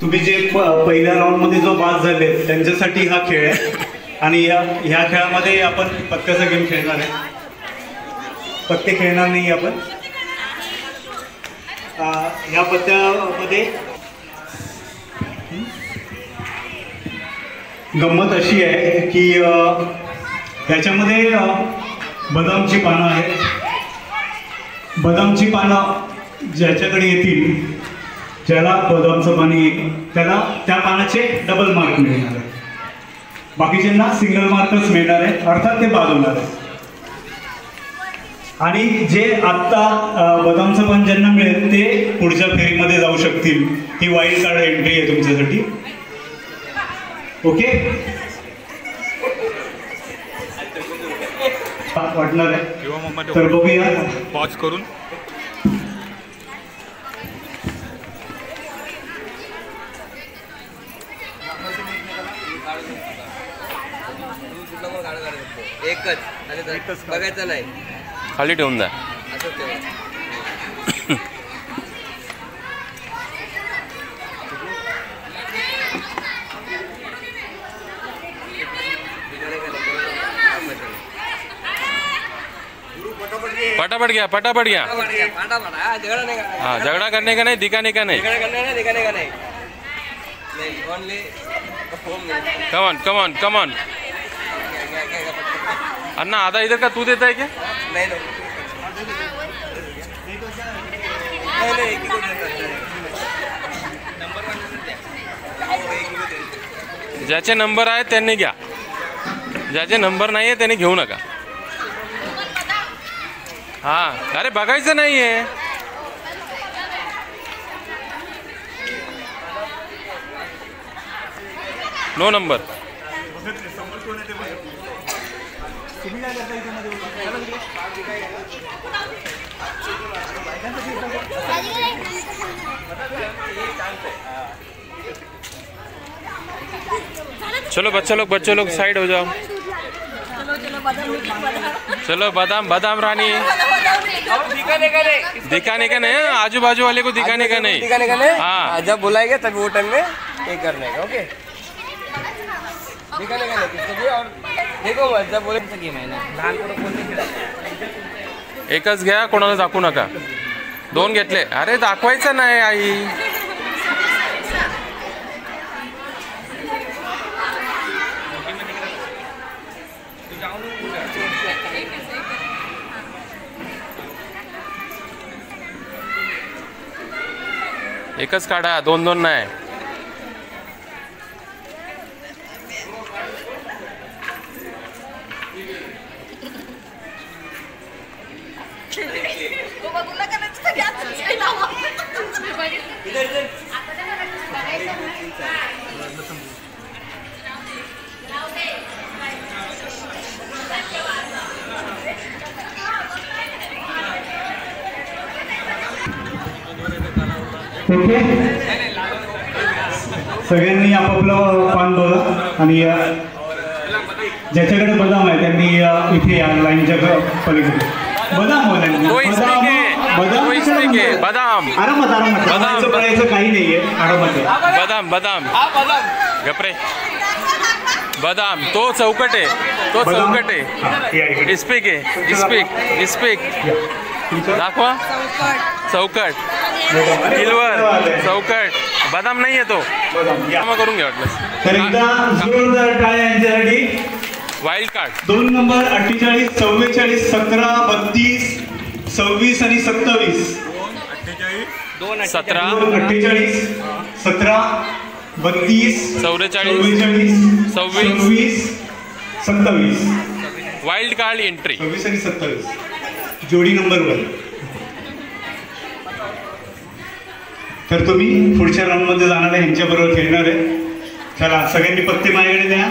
तुम्ही जे पहिल्या राऊंडमध्ये जो बाद झाले त्यांच्यासाठी हा खेळ आहे आणि ह्या खेळामध्ये आपण पत्त्याचा गेम खेळणार आहे. पत्ते खेळणार नाही आपण. ह्या पत्त्यामध्ये गंमत अशी आहे की ह्याच्यामध्ये बदामची पानं आहेत. बदामची पानं ज्याच्याकडे येतील, ज्याला बदामचं पाणी येईल त्याला त्या पानाचे डबल मार्क मिळणार आहे. बाकीच्यांना सिंगल मार्कच मिळणार आहे, अर्थात ते बाद होणार आहे. आणि जे आत्ता बदामचं पान ज्यांना मिळेल ते पुढच्या फेरीमध्ये जाऊ शकतील. ही वाईल्ड कार्ड एंट्री आहे तुमच्यासाठी. ओके, वाटणार आहे तर बघूया. पॉज करून एकच बघायचं नाही, खाली ठेवून जा. फटाफट गया, फटाफट गया. हाँ, झगड़ा करने का नहीं, दिखाने का नहीं. Come on come on come on. अन्ना आधा इधर का तू देता है क्या? नहीं. ज्याचे नंबर आहे त्यांनी घ्या, ज्याचे नंबर नाही आहे त्यांनी घेऊ नका. हाँ, अरे बघायचं नाही आहे. No number. चलो बच्चे लोग साइड हो जाओ. चलो बादाम बादाम रानी. दिखाने का नहीं, आजू बाजू वाले को दिखाने का नहीं. हाँ, जब बुलाएंगे तभी वो टाइम में ये करने का. ओके, दिखाने का नहीं. और देखो मत जब बोले गेम आहे ना, लहान पोरं कोणी एकच घ्या, कोणाला दाखवू नका. दोन घेतले. अरे दाखवायचं नाही आई. एकच काढा, दोन दोन नाही. ओके, सगळ्यांनी आपापलं पान बघा आणि ज्याच्याकडे बदाम आहे त्यांनी इथे या लाईनच्या पलीकडे बदाम बदाम आरामात आरामात पडायचं काही नाहीये. आरामात बदाम बदाम गपरे. बदाम तो चौकट आहे, तो चौकट आहे. इस्पिक आहे, इस्पिक इस्पिक दाखवा. चौकट, किलवर, चौकट. बदाम नाही आहे तो. करून घ्या वाटलं. वाईल्ड कार्ड 2 नंबर 48, 44, 17, 32, 26 आणि 27. 17, 48, 17, 32, 44, 26, 26, 27. वाईल्ड कार्ड एंट्री 26 आणि 27 जोडी नंबर 1. तर तुम्ही पुढच्या राऊंडमध्ये जाणार आहे, ह्यांच्याबरोबर खेळणार आहे. चला सगळ्यांनी पत्ते माझ्याकडे द्या.